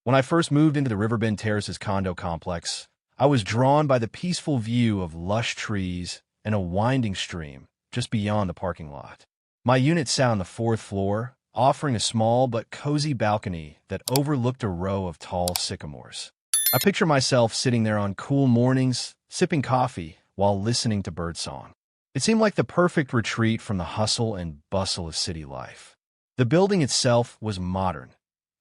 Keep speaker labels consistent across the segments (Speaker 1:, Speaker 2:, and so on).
Speaker 1: When I first moved into the Riverbend Terraces condo complex, I was drawn by the peaceful view of lush trees and a winding stream just beyond the parking lot. My unit sat on the fourth floor, offering a small but cozy balcony that overlooked a row of tall sycamores. I picture myself sitting there on cool mornings, sipping coffee while listening to birdsong. It seemed like the perfect retreat from the hustle and bustle of city life. The building itself was modern.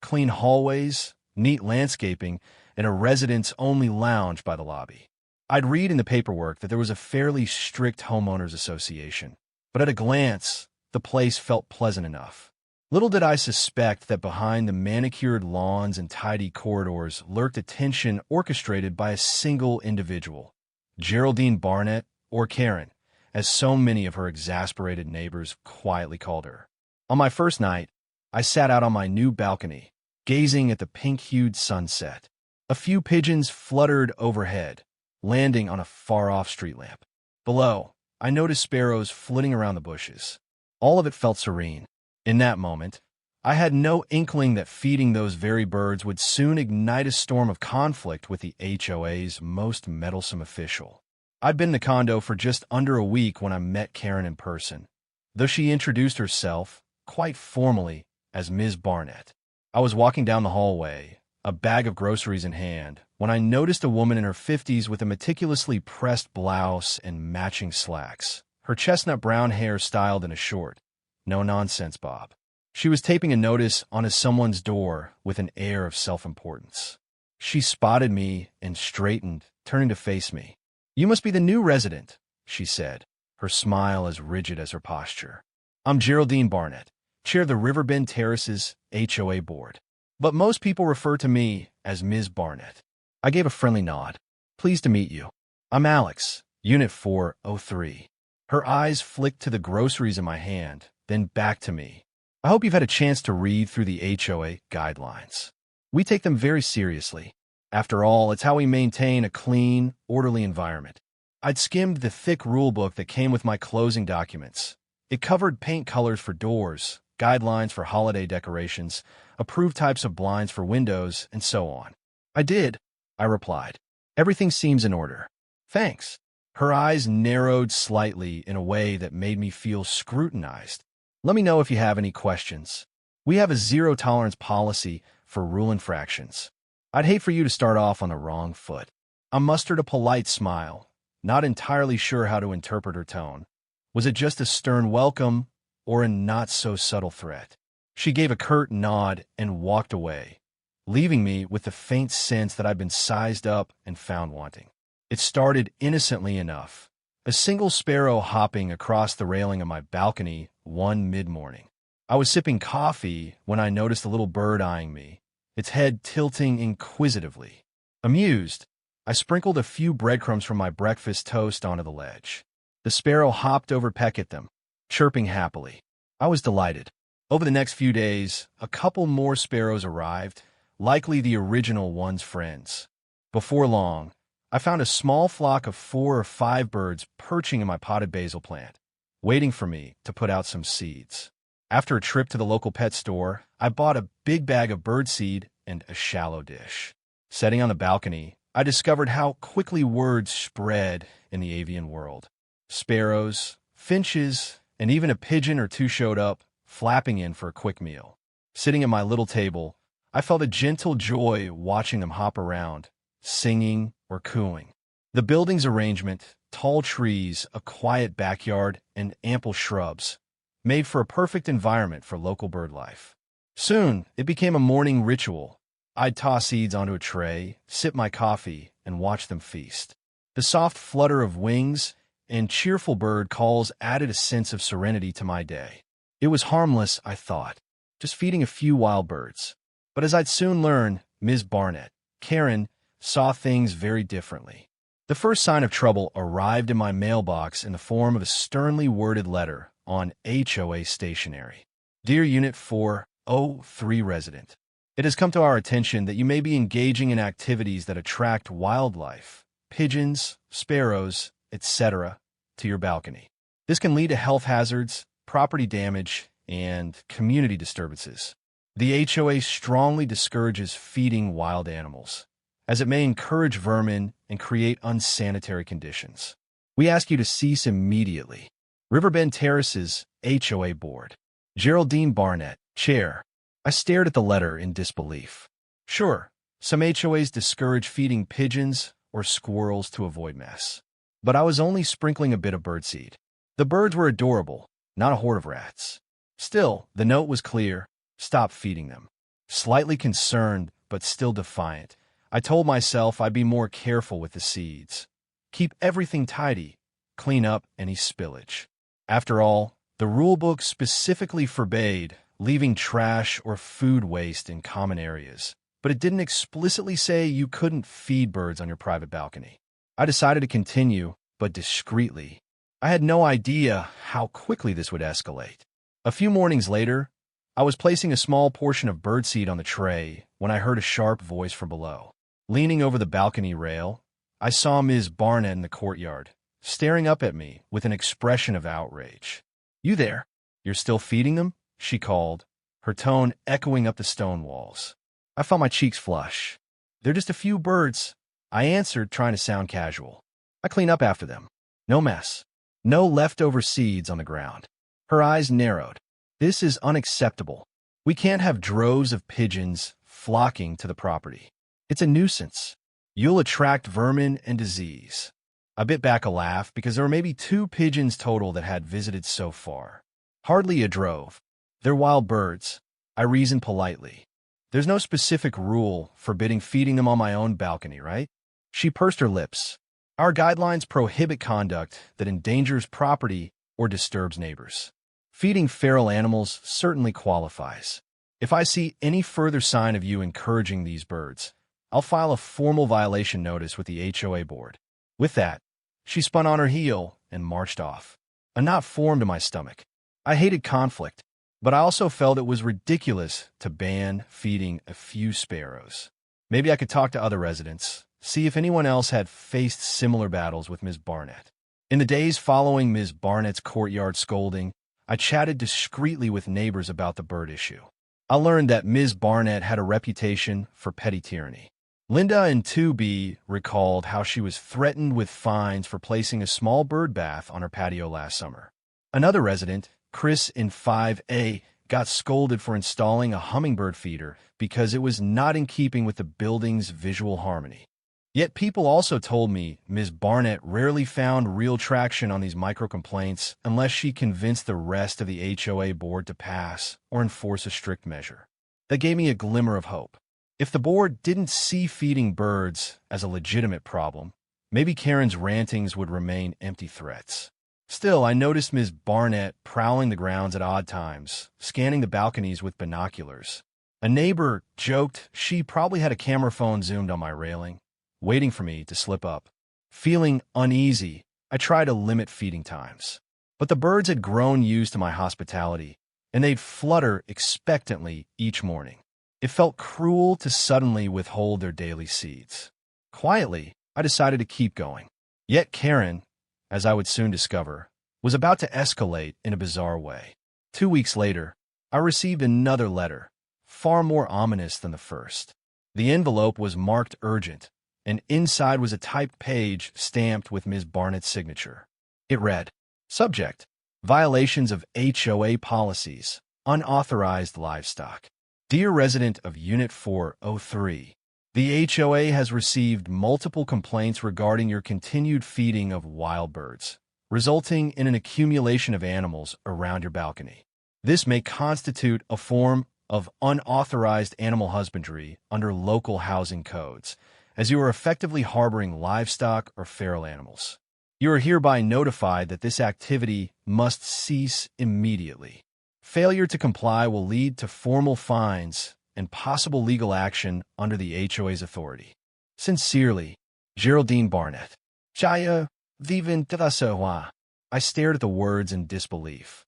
Speaker 1: Clean hallways, neat landscaping, and a residents-only lounge by the lobby. I'd read in the paperwork that there was a fairly strict homeowners association, but at a glance, the place felt pleasant enough. Little did I suspect that behind the manicured lawns and tidy corridors lurked a tension orchestrated by a single individual, Geraldine Barnett, or Karen, as so many of her exasperated neighbors quietly called her. On my first night, I sat out on my new balcony, gazing at the pink-hued sunset. A few pigeons fluttered overhead, landing on a far-off street lamp. Below, I noticed sparrows flitting around the bushes. All of it felt serene. In that moment, I had no inkling that feeding those very birds would soon ignite a storm of conflict with the HOA's most meddlesome official. I'd been in the condo for just under a week when I met Karen in person, though she introduced herself, quite formally, as Ms. Barnett. I was walking down the hallway, a bag of groceries in hand, when I noticed a woman in her 50s with a meticulously pressed blouse and matching slacks, her chestnut brown hair styled in a short, no-nonsense bob. She was taping a notice onto someone's door with an air of self-importance. She spotted me and straightened, turning to face me. "You must be the new resident," she said, her smile as rigid as her posture. "I'm Geraldine Barnett, chair of the Riverbend Terraces HOA board. But most people refer to me as Ms. Barnett." I gave a friendly nod. "Pleased to meet you. I'm Alex, Unit 403. Her eyes flicked to the groceries in my hand, then back to me. "I hope you've had a chance to read through the HOA guidelines. We take them very seriously. After all, it's how we maintain a clean, orderly environment." I'd skimmed the thick rulebook that came with my closing documents. It covered paint colors for doors, guidelines for holiday decorations, approved types of blinds for windows, and so on. "I did," I replied. "Everything seems in order." "Thanks." Her eyes narrowed slightly in a way that made me feel scrutinized. "Let me know if you have any questions. We have a zero-tolerance policy for rule infractions. I'd hate for you to start off on the wrong foot." I mustered a polite smile, not entirely sure how to interpret her tone. Was it just a stern welcome or a not-so-subtle threat? She gave a curt nod and walked away, leaving me with the faint sense that I'd been sized up and found wanting. It started innocently enough, a single sparrow hopping across the railing of my balcony one mid-morning. I was sipping coffee when I noticed a little bird eyeing me, its head tilting inquisitively. Amused, I sprinkled a few breadcrumbs from my breakfast toast onto the ledge. The sparrow hopped over to peck at them, chirping happily. I was delighted. Over the next few days, a couple more sparrows arrived, likely the original one's friends. Before long, I found a small flock of 4 or 5 birds perching in my potted basil plant, waiting for me to put out some seeds. After a trip to the local pet store, I bought a big bag of birdseed and a shallow dish. Sitting on the balcony, I discovered how quickly words spread in the avian world. Sparrows, finches, and even a pigeon or two showed up, flapping in for a quick meal. Sitting at my little table, I felt a gentle joy watching them hop around, singing or cooing. The building's arrangement, tall trees, a quiet backyard, and ample shrubs, made for a perfect environment for local bird life. Soon, it became a morning ritual. I'd toss seeds onto a tray, sip my coffee, and watch them feast. The soft flutter of wings and cheerful bird calls added a sense of serenity to my day. It was harmless, I thought, just feeding a few wild birds. But as I'd soon learn, Ms. Barnett, Karen, saw things very differently. The first sign of trouble arrived in my mailbox in the form of a sternly worded letter on HOA stationery. "Dear Unit 403 resident, it has come to our attention that you may be engaging in activities that attract wildlife, pigeons, sparrows, etc., to your balcony. This can lead to health hazards, property damage, and community disturbances. The HOA strongly discourages feeding wild animals, as it may encourage vermin and create unsanitary conditions. We ask you to cease immediately. Riverbend Terraces HOA Board. Geraldine Barnett, Chair. I stared at the letter in disbelief. Sure, some HOAs discourage feeding pigeons or squirrels to avoid mess. But I was only sprinkling a bit of birdseed. The birds were adorable, not a horde of rats. Still, the note was clear: stop feeding them. Slightly concerned, but still defiant, I told myself I'd be more careful with the seeds. Keep everything tidy, clean up any spillage. After all, the rulebook specifically forbade leaving trash or food waste in common areas, but it didn't explicitly say you couldn't feed birds on your private balcony. I decided to continue, but discreetly. I had no idea how quickly this would escalate. A few mornings later, I was placing a small portion of birdseed on the tray when I heard a sharp voice from below. Leaning over the balcony rail, I saw Ms. Barnett in the courtyard, staring up at me with an expression of outrage. "You there? You're still feeding them?" she called, her tone echoing up the stone walls. I felt my cheeks flush. "They're just a few birds," I answered, trying to sound casual. "I clean up after them. No mess. No leftover seeds on the ground." Her eyes narrowed. "This is unacceptable. We can't have droves of pigeons flocking to the property. It's a nuisance. You'll attract vermin and disease." I bit back a laugh because there were maybe 2 pigeons total that had visited so far. Hardly a drove. They're wild birds, I reasoned politely. There's no specific rule forbidding feeding them on my own balcony, right? She pursed her lips. Our guidelines prohibit conduct that endangers property or disturbs neighbors. Feeding feral animals certainly qualifies. If I see any further sign of you encouraging these birds, I'll file a formal violation notice with the HOA board. With that, she spun on her heel and marched off. A knot formed in my stomach. I hated conflict, but I also felt it was ridiculous to ban feeding a few sparrows. Maybe I could talk to other residents, see if anyone else had faced similar battles with Ms. Barnett. In the days following Ms. Barnett's courtyard scolding, I chatted discreetly with neighbors about the bird issue. I learned that Ms. Barnett had a reputation for petty tyranny. Linda in 2B recalled how she was threatened with fines for placing a small bird bath on her patio last summer. Another resident, Chris in 5A, got scolded for installing a hummingbird feeder because it was not in keeping with the building's visual harmony. Yet people also told me Ms. Barnett rarely found real traction on these micro-complaints unless she convinced the rest of the HOA board to pass or enforce a strict measure. That gave me a glimmer of hope. If the board didn't see feeding birds as a legitimate problem, maybe Karen's rantings would remain empty threats. Still, I noticed Ms. Barnett prowling the grounds at odd times, scanning the balconies with binoculars. A neighbor joked she probably had a camera phone zoomed on my railing, waiting for me to slip up. Feeling uneasy, I tried to limit feeding times. But the birds had grown used to my hospitality, and they'd flutter expectantly each morning. It felt cruel to suddenly withhold their daily seeds. Quietly, I decided to keep going. Yet Karen, as I would soon discover, was about to escalate in a bizarre way. 2 weeks later, I received another letter, far more ominous than the first. The envelope was marked urgent, and inside was a typed page stamped with Ms. Barnett's signature. It read, "Subject: Violations of HOA Policies, Unauthorized Livestock. Dear resident of Unit 403, the HOA has received multiple complaints regarding your continued feeding of wild birds, resulting in an accumulation of animals around your balcony. This may constitute a form of unauthorized animal husbandry under local housing codes, as you are effectively harboring livestock or feral animals. You are hereby notified that this activity must cease immediately. Failure to comply will lead to formal fines and possible legal action under the HOA's authority. Sincerely, Geraldine Barnett." Jaya Vivin Tavasowa. I stared at the words in disbelief.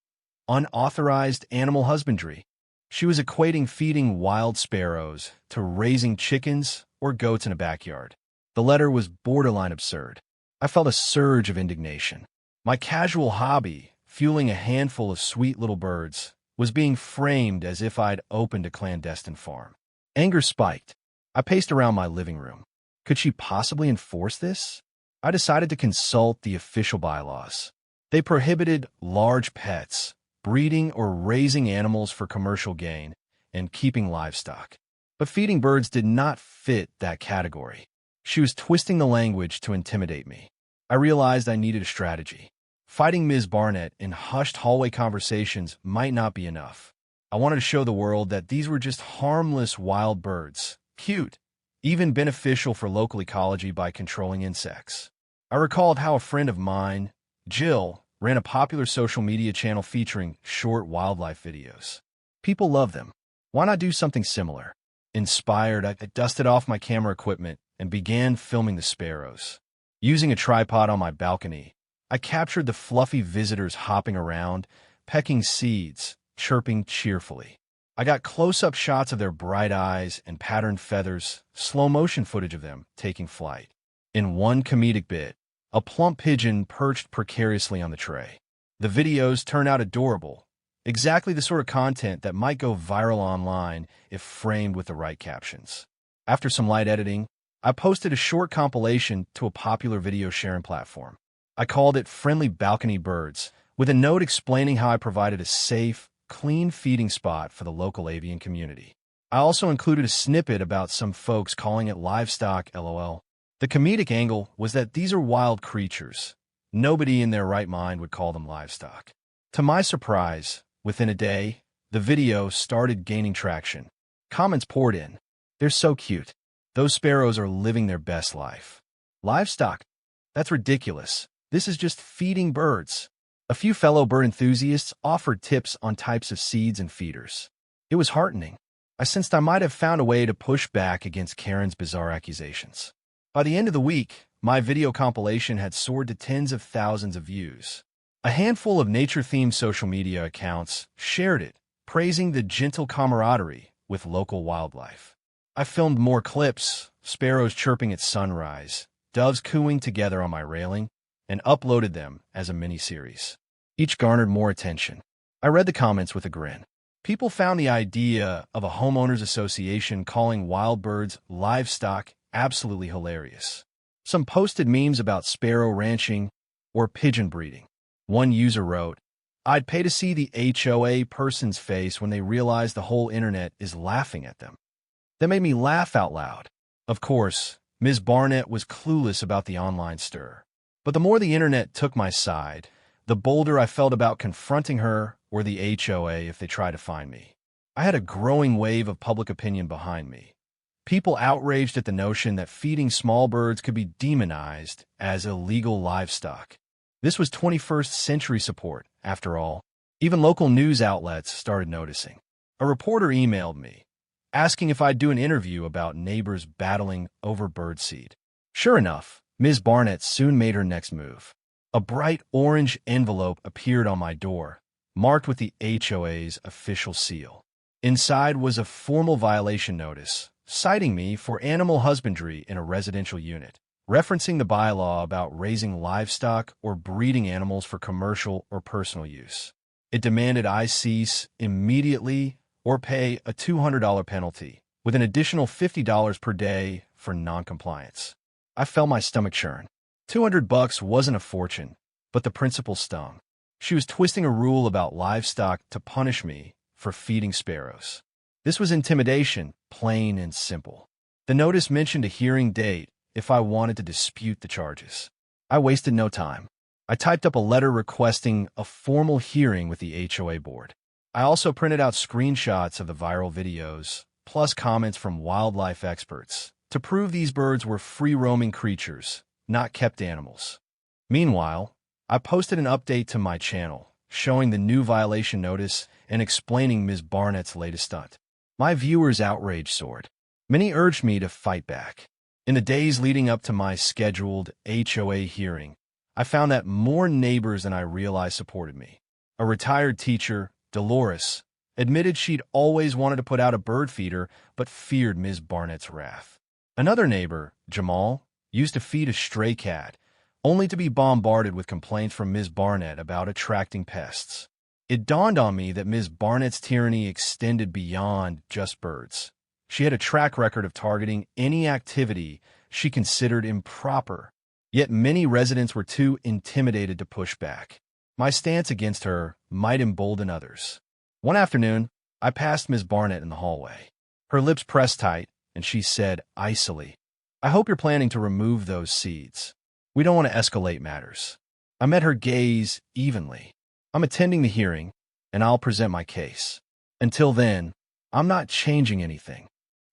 Speaker 1: Unauthorized animal husbandry. She was equating feeding wild sparrows to raising chickens or goats in a backyard. The letter was borderline absurd. I felt a surge of indignation. My casual hobby, fueling a handful of sweet little birds, was being framed as if I'd opened a clandestine farm. Anger spiked. I paced around my living room. Could she possibly enforce this? I decided to consult the official bylaws. They prohibited large pets, breeding or raising animals for commercial gain, and keeping livestock. But feeding birds did not fit that category. She was twisting the language to intimidate me. I realized I needed a strategy. Fighting Ms. Barnett in hushed hallway conversations might not be enough. I wanted to show the world that these were just harmless wild birds, cute, even beneficial for local ecology by controlling insects. I recalled how a friend of mine, Jill, ran a popular social media channel featuring short wildlife videos. People love them. Why not do something similar? Inspired, I dusted off my camera equipment and began filming the sparrows. Using a tripod on my balcony, I captured the fluffy visitors hopping around, pecking seeds, chirping cheerfully. I got close-up shots of their bright eyes and patterned feathers, slow-motion footage of them taking flight. In one comedic bit, a plump pigeon perched precariously on the tray. The videos turned out adorable, exactly the sort of content that might go viral online if framed with the right captions. After some light editing, I posted a short compilation to a popular video sharing platform. I called it Friendly Balcony Birds, with a note explaining how I provided a safe, clean feeding spot for the local avian community. I also included a snippet about some folks calling it livestock, LOL. The comedic angle was that these are wild creatures. Nobody in their right mind would call them livestock. To my surprise, within a day, the video started gaining traction. Comments poured in. They're so cute. Those sparrows are living their best life. Livestock? That's ridiculous. This is just feeding birds. A few fellow bird enthusiasts offered tips on types of seeds and feeders. It was heartening. I sensed I might have found a way to push back against Karen's bizarre accusations. By the end of the week, my video compilation had soared to tens of thousands of views. A handful of nature-themed social media accounts shared it, praising the gentle camaraderie with local wildlife. I filmed more clips, sparrows chirping at sunrise, doves cooing together on my railing, and uploaded them as a mini-series. Each garnered more attention. I read the comments with a grin. People found the idea of a homeowners association calling wild birds livestock absolutely hilarious. Some posted memes about sparrow ranching or pigeon breeding. One user wrote, "I'd pay to see the HOA person's face when they realize the whole internet is laughing at them." That made me laugh out loud. Of course, Ms. Barnett was clueless about the online stir. But the more the internet took my side, the bolder I felt about confronting her or the HOA if they tried to find me. I had a growing wave of public opinion behind me. People outraged at the notion that feeding small birds could be demonized as illegal livestock. This was 21st century support, after all. Even local news outlets started noticing. A reporter emailed me, asking if I'd do an interview about neighbors battling over birdseed. Sure enough, Ms. Barnett soon made her next move. A bright orange envelope appeared on my door, marked with the HOA's official seal. Inside was a formal violation notice, citing me for animal husbandry in a residential unit, referencing the bylaw about raising livestock or breeding animals for commercial or personal use. It demanded I cease immediately or pay a $200 penalty, with an additional $50 per day for noncompliance. I felt my stomach churn. $200 wasn't a fortune, but the principle stung. She was twisting a rule about livestock to punish me for feeding sparrows. This was intimidation, plain and simple. The notice mentioned a hearing date if I wanted to dispute the charges. I wasted no time. I typed up a letter requesting a formal hearing with the HOA board. I also printed out screenshots of the viral videos, plus comments from wildlife experts, to prove these birds were free-roaming creatures, not kept animals. Meanwhile, I posted an update to my channel, showing the new violation notice and explaining Ms. Barnett's latest stunt. My viewers' outrage soared. Many urged me to fight back. In the days leading up to my scheduled HOA hearing, I found that more neighbors than I realized supported me. A retired teacher, Dolores, admitted she'd always wanted to put out a bird feeder but feared Ms. Barnett's wrath. Another neighbor, Jamal, used to feed a stray cat, only to be bombarded with complaints from Ms. Barnett about attracting pests. It dawned on me that Ms. Barnett's tyranny extended beyond just birds. She had a track record of targeting any activity she considered improper, yet many residents were too intimidated to push back. My stance against her might embolden others. One afternoon, I passed Ms. Barnett in the hallway. Her lips pressed tight, and she said icily, "I hope you're planning to remove those seeds. We don't want to escalate matters." I met her gaze evenly. "I'm attending the hearing, and I'll present my case. Until then, I'm not changing anything."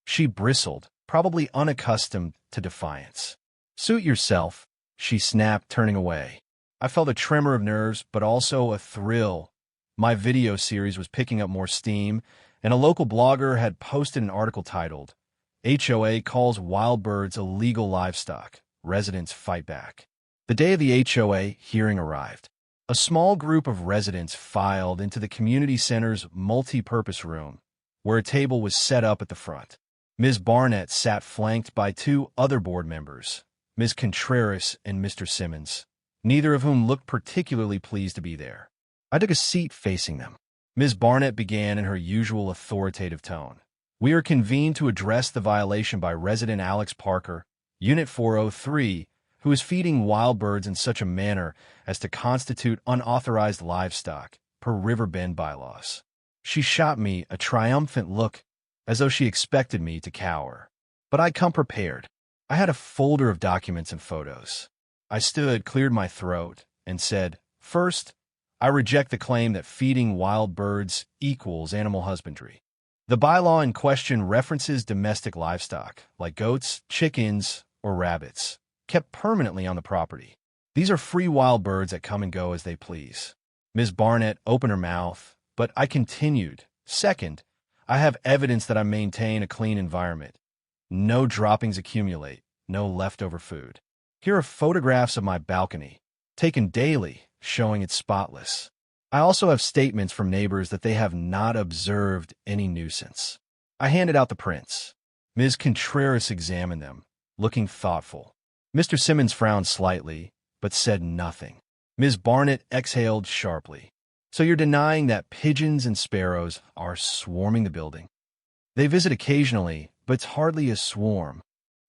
Speaker 1: She bristled, probably unaccustomed to defiance. "Suit yourself," she snapped, turning away. I felt a tremor of nerves, but also a thrill. My video series was picking up more steam, and a local blogger had posted an article titled, "HOA calls wild birds illegal livestock. Residents fight back." The day of the HOA hearing arrived. A small group of residents filed into the community center's multi-purpose room, where a table was set up at the front. Ms. Barnett sat flanked by two other board members, Ms. Contreras and Mr. Simmons, neither of whom looked particularly pleased to be there. I took a seat facing them. Ms. Barnett began in her usual authoritative tone. "We are convened to address the violation by resident Alex Parker, Unit 403, who is feeding wild birds in such a manner as to constitute unauthorized livestock per River Bend bylaws." She shot me a triumphant look, as though she expected me to cower. But I'd come prepared. I had a folder of documents and photos. I stood, cleared my throat, and said, "First, I reject the claim that feeding wild birds equals animal husbandry. The bylaw in question references domestic livestock, like goats, chickens, or rabbits, kept permanently on the property. These are free wild birds that come and go as they please." Ms. Barnett opened her mouth, but I continued. "Second, I have evidence that I maintain a clean environment. No droppings accumulate, no leftover food. Here are photographs of my balcony, taken daily, showing it's spotless. I also have statements from neighbors that they have not observed any nuisance." I handed out the prints. Ms. Contreras examined them, looking thoughtful. Mr. Simmons frowned slightly, but said nothing. Ms. Barnett exhaled sharply. "So you're denying that pigeons and sparrows are swarming the building?" "They visit occasionally, but it's hardly a swarm.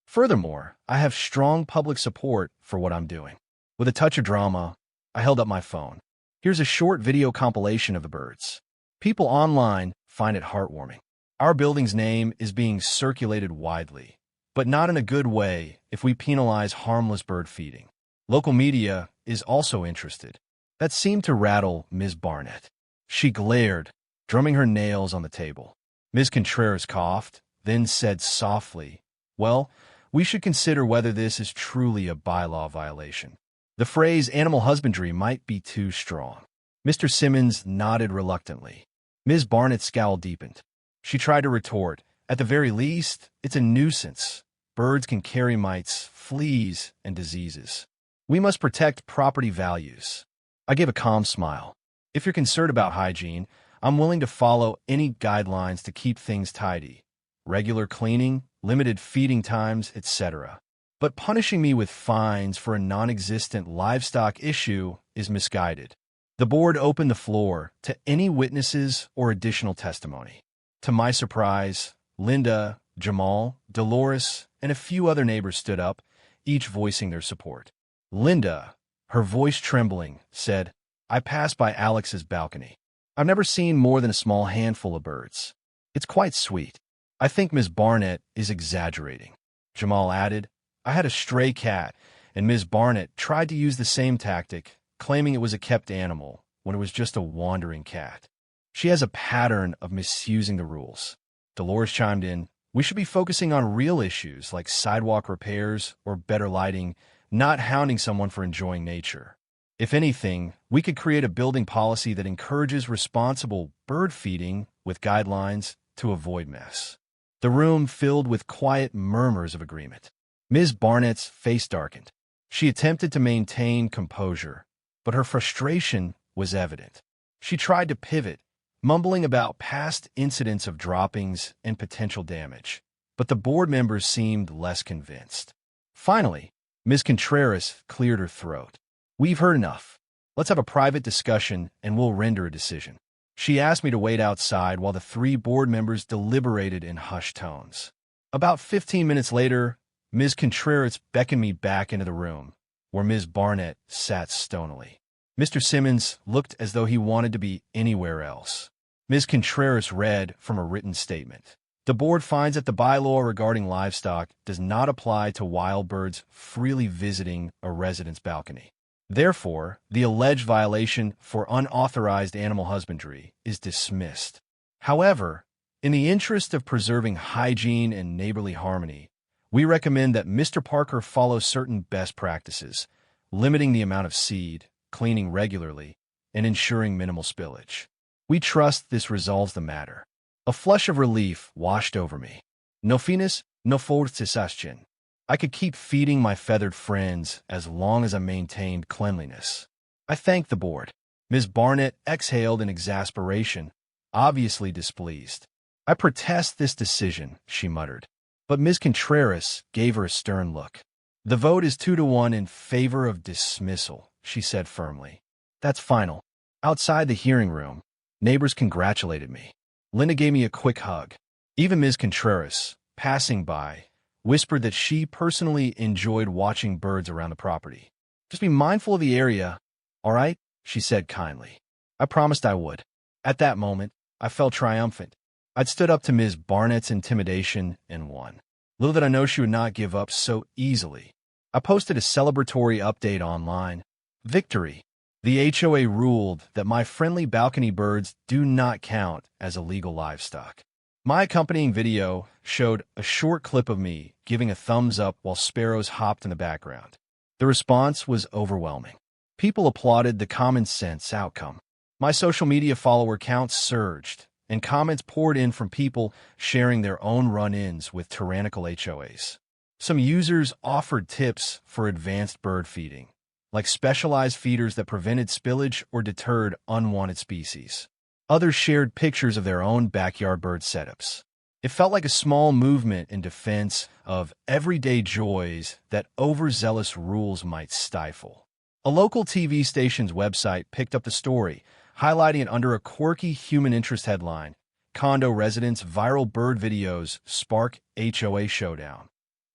Speaker 1: Furthermore, I have strong public support for what I'm doing." With a touch of drama, I held up my phone. "Here's a short video compilation of the birds. People online find it heartwarming. Our building's name is being circulated widely, but not in a good way if we penalize harmless bird feeding. Local media is also interested." That seemed to rattle Ms. Barnett. She glared, drumming her nails on the table. Ms. Contreras coughed, then said softly, "Well, we should consider whether this is truly a bylaw violation. The phrase animal husbandry might be too strong." Mr. Simmons nodded reluctantly. Ms. Barnett's scowl deepened. She tried to retort, "At the very least, it's a nuisance. Birds can carry mites, fleas, and diseases. We must protect property values." I gave a calm smile. "If you're concerned about hygiene, I'm willing to follow any guidelines to keep things tidy. Regular cleaning, limited feeding times, etc. But punishing me with fines for a non-existent livestock issue is misguided." The board opened the floor to any witnesses or additional testimony. To my surprise, Linda, Jamal, Dolores, and a few other neighbors stood up, each voicing their support. Linda, her voice trembling, said, "I passed by Alex's balcony. I've never seen more than a small handful of birds. It's quite sweet. I think Ms. Barnett is exaggerating." Jamal added, "I had a stray cat, and Ms. Barnett tried to use the same tactic, claiming it was a kept animal when it was just a wandering cat. She has a pattern of misusing the rules." Dolores chimed in, "We should be focusing on real issues like sidewalk repairs or better lighting, not hounding someone for enjoying nature. If anything, we could create a building policy that encourages responsible bird feeding with guidelines to avoid mess." The room filled with quiet murmurs of agreement. Ms. Barnett's face darkened. She attempted to maintain composure, but her frustration was evident. She tried to pivot, mumbling about past incidents of droppings and potential damage, but the board members seemed less convinced. Finally, Ms. Contreras cleared her throat. "We've heard enough. Let's have a private discussion and we'll render a decision. She asked me to wait outside while the 3 board members deliberated in hushed tones. About 15 minutes later, Ms. Contreras beckoned me back into the room, where Ms. Barnett sat stonily. Mr. Simmons looked as though he wanted to be anywhere else. Ms. Contreras read from a written statement. The board finds that the bylaw regarding livestock does not apply to wild birds freely visiting a resident's balcony. Therefore, the alleged violation for unauthorized animal husbandry is dismissed. However, in the interest of preserving hygiene and neighborly harmony, we recommend that Mr. Parker follow certain best practices, limiting the amount of seed, cleaning regularly, and ensuring minimal spillage. We trust this resolves the matter. A flush of relief washed over me. No finis, no fortification. I could keep feeding my feathered friends as long as I maintained cleanliness. I thanked the board. Ms. Barnett exhaled in exasperation, obviously displeased. I protest this decision, she muttered. But Ms. Contreras gave her a stern look. The vote is 2-1 in favor of dismissal, she said firmly. That's final. Outside the hearing room, neighbors congratulated me. Linda gave me a quick hug. Even Ms. Contreras, passing by, whispered that she personally enjoyed watching birds around the property. Just be mindful of the area, all right? She said kindly. I promised I would. At that moment, I felt triumphant. I'd stood up to Ms. Barnett's intimidation and won. Little did I know she would not give up so easily. I posted a celebratory update online. Victory! The HOA ruled that my friendly balcony birds do not count as illegal livestock. My accompanying video showed a short clip of me giving a thumbs up while sparrows hopped in the background. The response was overwhelming. People applauded the common sense outcome. My social media follower counts surged, and comments poured in from people sharing their own run-ins with tyrannical HOAs. Some users offered tips for advanced bird feeding, like specialized feeders that prevented spillage or deterred unwanted species. Others shared pictures of their own backyard bird setups. It felt like a small movement in defense of everyday joys that overzealous rules might stifle. A local TV station's website picked up the story, highlighting it under a quirky human interest headline, Condo Residents' Viral Bird Videos Spark HOA Showdown.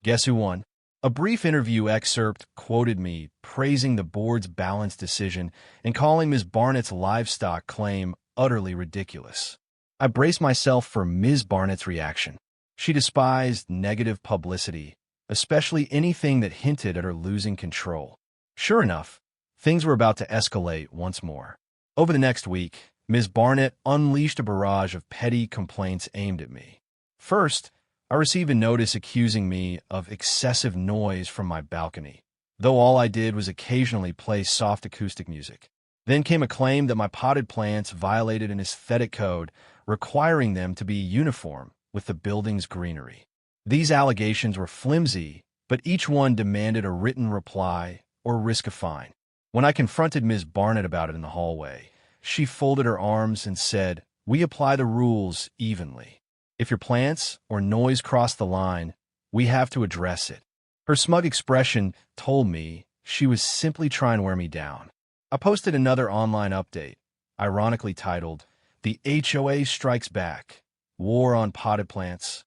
Speaker 1: Guess who won? A brief interview excerpt quoted me praising the board's balanced decision and calling Ms. Barnett's livestock claim utterly ridiculous. I braced myself for Ms. Barnett's reaction. She despised negative publicity, especially anything that hinted at her losing control. Sure enough, things were about to escalate once more. Over the next week, Ms. Barnett unleashed a barrage of petty complaints aimed at me. First, I received a notice accusing me of excessive noise from my balcony, though all I did was occasionally play soft acoustic music. Then came a claim that my potted plants violated an aesthetic code requiring them to be uniform with the building's greenery. These allegations were flimsy, but each one demanded a written reply or risk a fine. When I confronted Ms. Barnett about it in the hallway, she folded her arms and said, "We apply the rules evenly. If your plants or noise cross the line, we have to address it." Her smug expression told me she was simply trying to wear me down. I posted another online update, ironically titled, "The HOA Strikes Back, War on Potted Plants."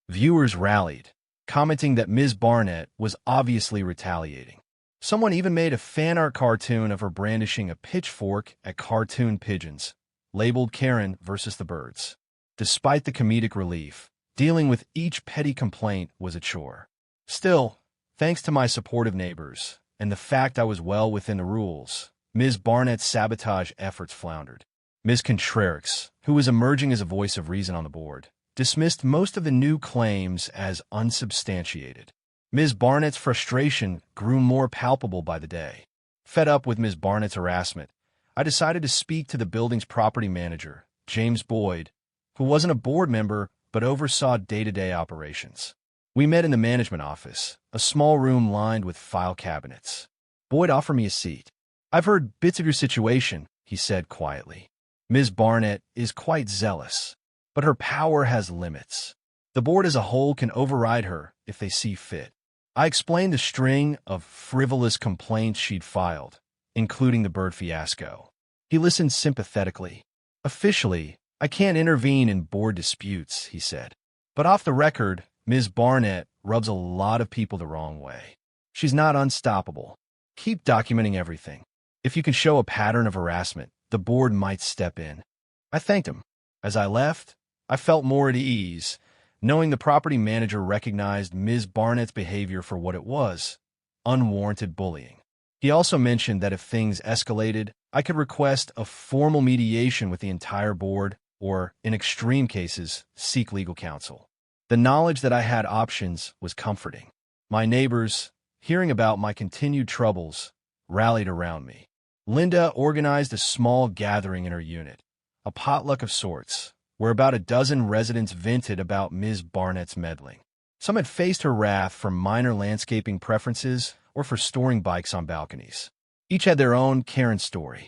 Speaker 1: Viewers rallied, commenting that Ms. Barnett was obviously retaliating. Someone even made a fan art cartoon of her brandishing a pitchfork at cartoon pigeons, labeled Karen versus the birds. Despite the comedic relief, dealing with each petty complaint was a chore. Still, thanks to my supportive neighbors and the fact I was well within the rules, Ms. Barnett's sabotage efforts floundered. Ms. Contreras, who was emerging as a voice of reason on the board, dismissed most of the new claims as unsubstantiated. Ms. Barnett's frustration grew more palpable by the day. Fed up with Ms. Barnett's harassment, I decided to speak to the building's property manager, James Boyd, who wasn't a board member but oversaw day-to-day operations. We met in the management office, a small room lined with file cabinets. Boyd offered me a seat. "I've heard bits of your situation," he said quietly. "Ms. Barnett is quite zealous, but her power has limits. The board as a whole can override her if they see fit." I explained the string of frivolous complaints she'd filed, including the bird fiasco. He listened sympathetically. "Officially, I can't intervene in board disputes," he said. "But off the record, Ms. Barnett rubs a lot of people the wrong way. She's not unstoppable. Keep documenting everything. If you can show a pattern of harassment, the board might step in." I thanked him. As I left, I felt more at ease, knowing the property manager recognized Ms. Barnett's behavior for what it was: unwarranted bullying. He also mentioned that if things escalated, I could request a formal mediation with the entire board or, in extreme cases, seek legal counsel. The knowledge that I had options was comforting. My neighbors, hearing about my continued troubles, rallied around me. Linda organized a small gathering in her unit, a potluck of sorts, where about a dozen residents vented about Ms. Barnett's meddling. Some had faced her wrath for minor landscaping preferences or for storing bikes on balconies. Each had their own Karen story.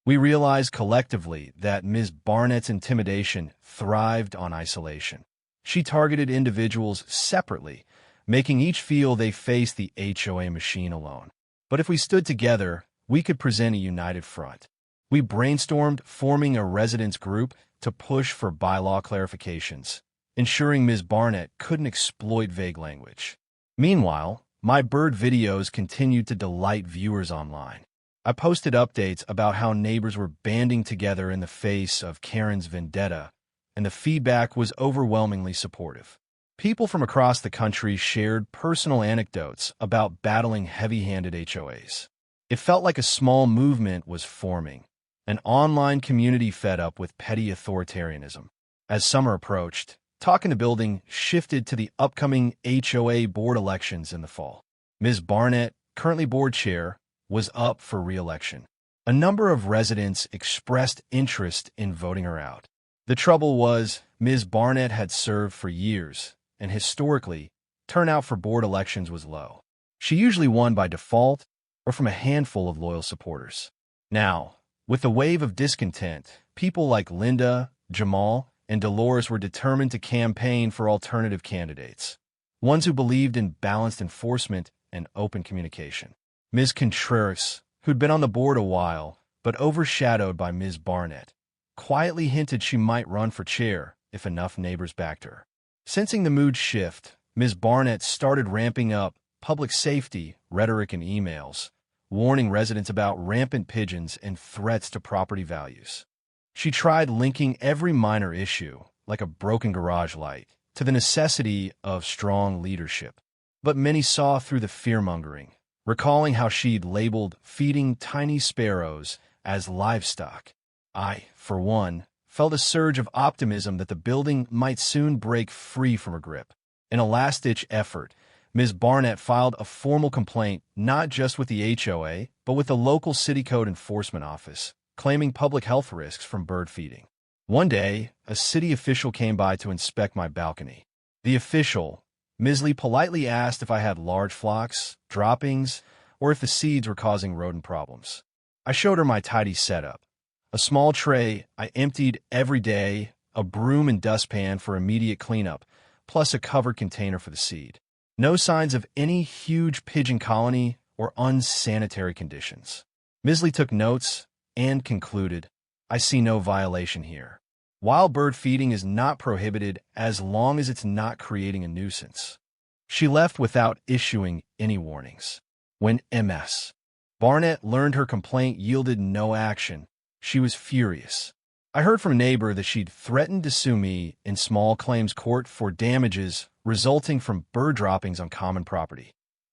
Speaker 1: We realized collectively that Ms. Barnett's intimidation thrived on isolation. She targeted individuals separately, making each feel they faced the HOA machine alone. But if we stood together, we could present a united front. We brainstormed forming a residents group to push for bylaw clarifications, ensuring Ms. Barnett couldn't exploit vague language. Meanwhile, my bird videos continued to delight viewers online. I posted updates about how neighbors were banding together in the face of Karen's vendetta, and the feedback was overwhelmingly supportive. People from across the country shared personal anecdotes about battling heavy-handed HOAs. It felt like a small movement was forming, an online community fed up with petty authoritarianism. As summer approached, talk in the building shifted to the upcoming HOA board elections in the fall. Ms. Barnett, currently board chair, was up for re-election. A number of residents expressed interest in voting her out. The trouble was, Ms. Barnett had served for years, and historically, turnout for board elections was low. She usually won by default or from a handful of loyal supporters. Now, with the wave of discontent, people like Linda, Jamal, and Dolores were determined to campaign for alternative candidates, ones who believed in balanced enforcement and open communication. Ms. Contreras, who'd been on the board a while, but overshadowed by Ms. Barnett, quietly hinted she might run for chair if enough neighbors backed her. Sensing the mood shift, Ms. Barnett started ramping up public safety rhetoric and emails, warning residents about rampant pigeons and threats to property values. She tried linking every minor issue, like a broken garage light, to the necessity of strong leadership. But many saw through the fear-mongering, recalling how she'd labeled feeding tiny sparrows as livestock. I, for one, felt a surge of optimism that the building might soon break free from her grip. In a last-ditch effort, Ms. Barnett filed a formal complaint not just with the HOA, but with the local city code enforcement office, claiming public health risks from bird feeding. One day, a city official came by to inspect my balcony. The official, Ms. Lee, politely asked if I had large flocks, droppings, or if the seeds were causing rodent problems. I showed her my tidy setup. A small tray I emptied every day, a broom and dustpan for immediate cleanup, plus a covered container for the seed. No signs of any huge pigeon colony or unsanitary conditions. Ms. Lee took notes and concluded, "I see no violation here. Wild bird feeding is not prohibited as long as it's not creating a nuisance." She left without issuing any warnings. When Ms. Barnett learned her complaint yielded no action, she was furious. I heard from a neighbor that she'd threatened to sue me in small claims court for damages resulting from bird droppings on common property,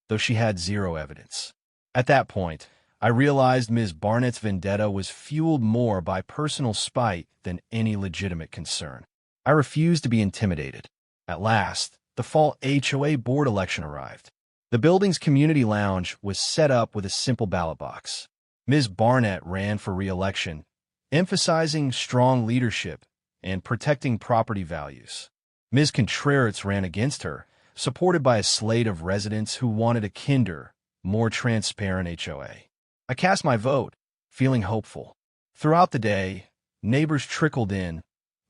Speaker 1: though she had zero evidence. At that point, I realized Ms. Barnett's vendetta was fueled more by personal spite than any legitimate concern. I refused to be intimidated. At last, the fall HOA board election arrived. The building's community lounge was set up with a simple ballot box. Ms. Barnett ran for re-election, emphasizing strong leadership and protecting property values. Ms. Contreras ran against her, supported by a slate of residents who wanted a kinder, more transparent HOA. I cast my vote, feeling hopeful. Throughout the day, neighbors trickled in,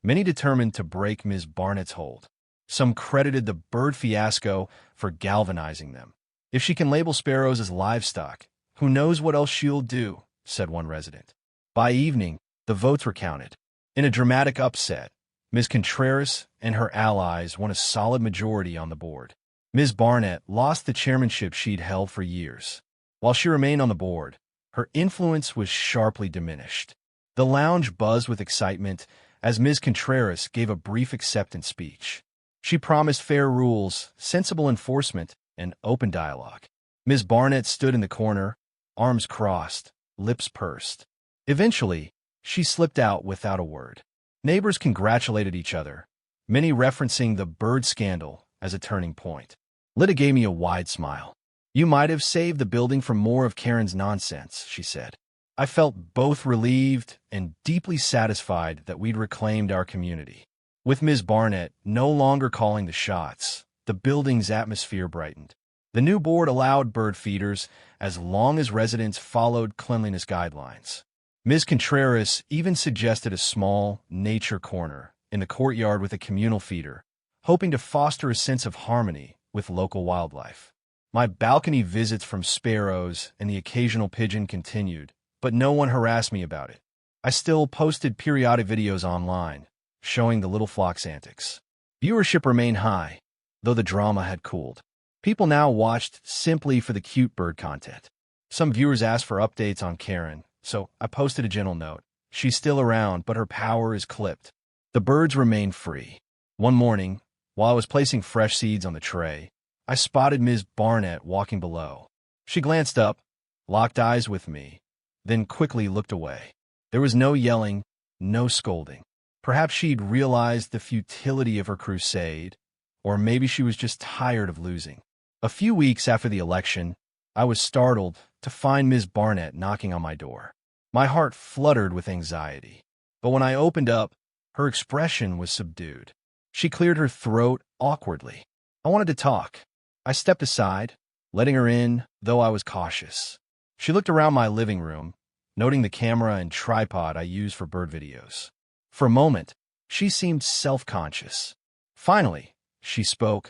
Speaker 1: many determined to break Ms. Barnett's hold. Some credited the bird fiasco for galvanizing them. If she can label sparrows as livestock, Who knows what else she'll do, said one resident. By evening, the votes were counted. In a dramatic upset, Ms. Contreras and her allies won a solid majority on the board. Ms. Barnett lost the chairmanship she'd held for years. While she remained on the board, her influence was sharply diminished. The lounge buzzed with excitement as Ms. Contreras gave a brief acceptance speech. She promised fair rules, sensible enforcement, and open dialogue. Ms. Barnett stood in the corner, arms crossed, lips pursed. Eventually, she slipped out without a word. Neighbors congratulated each other, many referencing the bird scandal as a turning point. Lydia gave me a wide smile. You might have saved the building from more of Karen's nonsense, she said. I felt both relieved and deeply satisfied that we'd reclaimed our community. With Ms. Barnett no longer calling the shots, the building's atmosphere brightened. The new board allowed bird feeders as long as residents followed cleanliness guidelines. Ms. Contreras even suggested a small nature corner in the courtyard with a communal feeder, hoping to foster a sense of harmony with local wildlife. My balcony visits from sparrows and the occasional pigeon continued, but no one harassed me about it. I still posted periodic videos online, showing the little flock's antics. Viewership remained high, though the drama had cooled. People now watched simply for the cute bird content. Some viewers asked for updates on Karen, so I posted a gentle note. She's still around, but her power is clipped. The birds remain free. One morning, while I was placing fresh seeds on the tray, I spotted Ms. Barnett walking below. She glanced up, locked eyes with me, then quickly looked away. There was no yelling, no scolding. Perhaps she'd realized the futility of her crusade, or maybe she was just tired of losing. A few weeks after the election, I was startled to find Ms. Barnett knocking on my door. My heart fluttered with anxiety, but when I opened up, her expression was subdued. She cleared her throat awkwardly. I wanted to talk. I stepped aside, letting her in, though I was cautious. She looked around my living room, noting the camera and tripod I use for bird videos. For a moment, she seemed self-conscious. Finally, she spoke.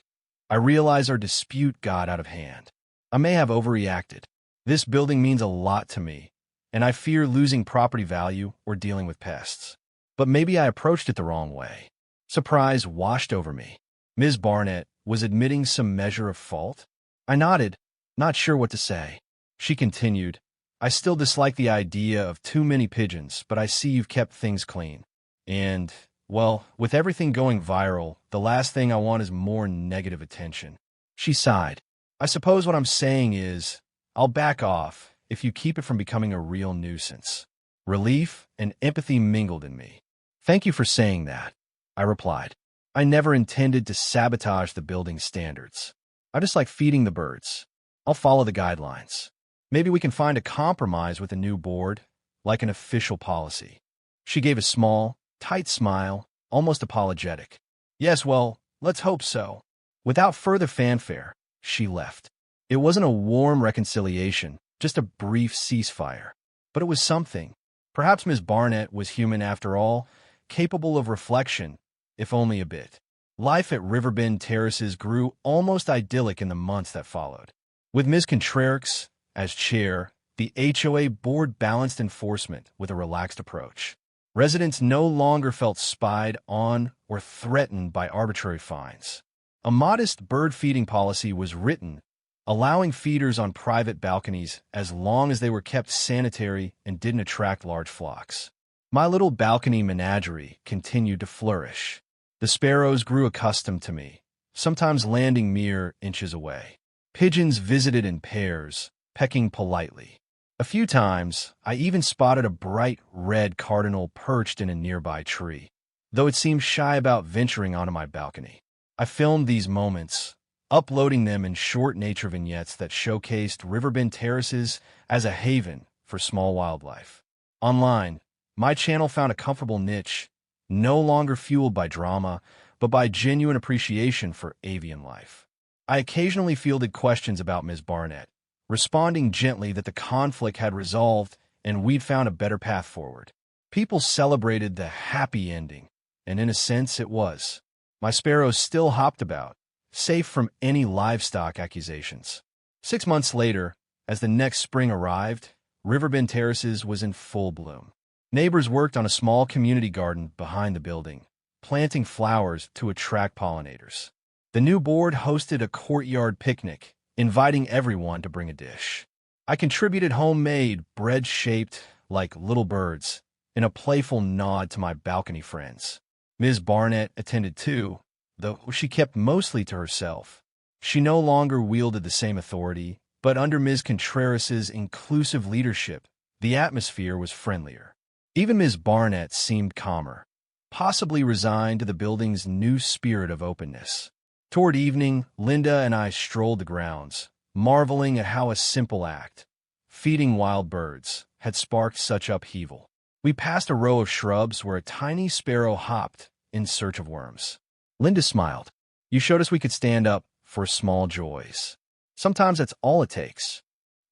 Speaker 1: I realized our dispute got out of hand. I may have overreacted. This building means a lot to me, and I fear losing property value or dealing with pests. But maybe I approached it the wrong way. Surprise washed over me. Ms. Barnett was admitting some measure of fault. I nodded, not sure what to say. She continued, I still dislike the idea of too many pigeons, but I see you've kept things clean. And, well, with everything going viral, the last thing I want is more negative attention. She sighed. I suppose what I'm saying is, I'll back off if you keep it from becoming a real nuisance. Relief and empathy mingled in me. Thank you for saying that, I replied. I never intended to sabotage the building's standards. I just like feeding the birds. I'll follow the guidelines. Maybe we can find a compromise with a new board, like an official policy. She gave a small, tight smile, almost apologetic. Yes, well, let's hope so. Without further fanfare, she left. It wasn't a warm reconciliation, just a brief ceasefire. But it was something. Perhaps Ms. Barnett was human after all, capable of reflection, if only a bit. Life at Riverbend Terraces grew almost idyllic in the months that followed. With Ms. Contreras as chair, the HOA board balanced enforcement with a relaxed approach. Residents no longer felt spied on or threatened by arbitrary fines. A modest bird feeding policy was written, allowing feeders on private balconies as long as they were kept sanitary and didn't attract large flocks. My little balcony menagerie continued to flourish. The sparrows grew accustomed to me, sometimes landing mere inches away. Pigeons visited in pairs, pecking politely. A few times, I even spotted a bright red cardinal perched in a nearby tree, though it seemed shy about venturing onto my balcony. I filmed these moments, uploading them in short nature vignettes that showcased Riverbend Terraces as a haven for small wildlife. Online, my channel found a comfortable niche, no longer fueled by drama, but by genuine appreciation for avian life. I occasionally fielded questions about Ms. Barnett, responding gently that the conflict had resolved and we'd found a better path forward. People celebrated the happy ending, and in a sense it was. My sparrows still hopped about, safe from any livestock accusations. 6 months later, As the next spring arrived, Riverbend Terraces was in full bloom. Neighbors worked on a small community garden behind the building, planting flowers to attract pollinators. The new board hosted a courtyard picnic, inviting everyone to bring a dish. I contributed homemade bread shaped like little birds, in a playful nod to my balcony friends. Ms. Barnett attended too, though she kept mostly to herself. She no longer wielded the same authority, but under Ms. Contreras's inclusive leadership, the atmosphere was friendlier. Even Ms. Barnett seemed calmer, possibly resigned to the building's new spirit of openness. Toward evening, Linda and I strolled the grounds, marveling at how a simple act, feeding wild birds, had sparked such upheaval. We passed a row of shrubs where a tiny sparrow hopped in search of worms. Linda smiled. "You showed us we could stand up for small joys. Sometimes that's all it takes."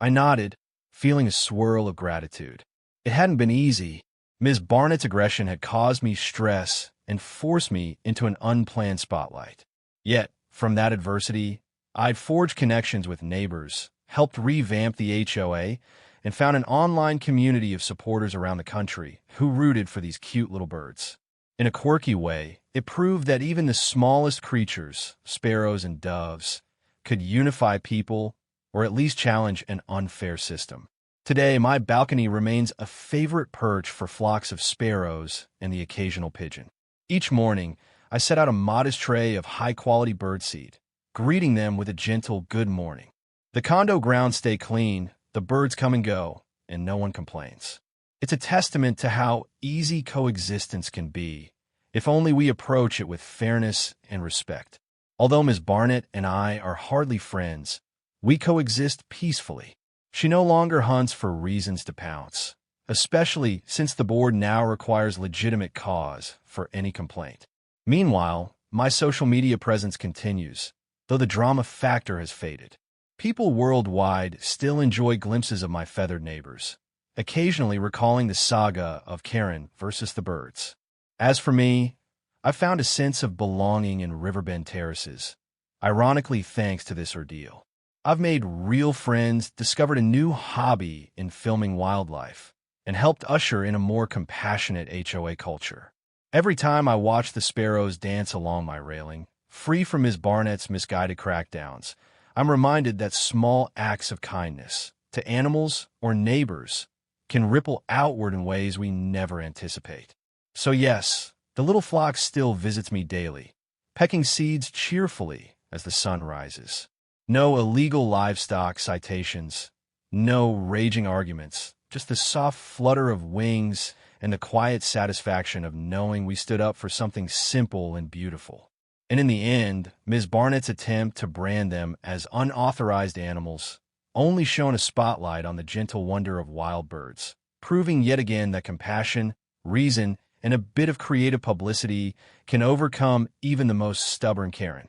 Speaker 1: I nodded, feeling a swirl of gratitude. It hadn't been easy. Ms. Barnett's aggression had caused me stress and forced me into an unplanned spotlight. Yet, from that adversity, I'd forged connections with neighbors, helped revamp the HOA, and found an online community of supporters around the country who rooted for these cute little birds. In a quirky way, it proved that even the smallest creatures, sparrows and doves, could unify people or at least challenge an unfair system. Today, my balcony remains a favorite perch for flocks of sparrows and the occasional pigeon. Each morning, I set out a modest tray of high-quality birdseed, greeting them with a gentle good morning. The condo grounds stay clean, the birds come and go, and no one complains. It's a testament to how easy coexistence can be, if only we approach it with fairness and respect. Although Ms. Barnett and I are hardly friends, we coexist peacefully. She no longer hunts for reasons to pounce, especially since the board now requires legitimate cause for any complaint. Meanwhile, my social media presence continues, though the drama factor has faded. People worldwide still enjoy glimpses of my feathered neighbors, occasionally recalling the saga of Karen versus the birds. As for me, I found a sense of belonging in Riverbend Terraces, ironically thanks to this ordeal. I've made real friends, discovered a new hobby in filming wildlife, and helped usher in a more compassionate HOA culture. Every time I watch the sparrows dance along my railing, free from Ms. Barnett's misguided crackdowns, I'm reminded that small acts of kindness to animals or neighbors can ripple outward in ways we never anticipate. So yes, the little flock still visits me daily, pecking seeds cheerfully as the sun rises. No illegal livestock citations, no raging arguments, just the soft flutter of wings and the quiet satisfaction of knowing we stood up for something simple and beautiful. And in the end, Ms. Barnett's attempt to brand them as unauthorized animals only shone a spotlight on the gentle wonder of wild birds, proving yet again that compassion, reason, and a bit of creative publicity can overcome even the most stubborn Karen.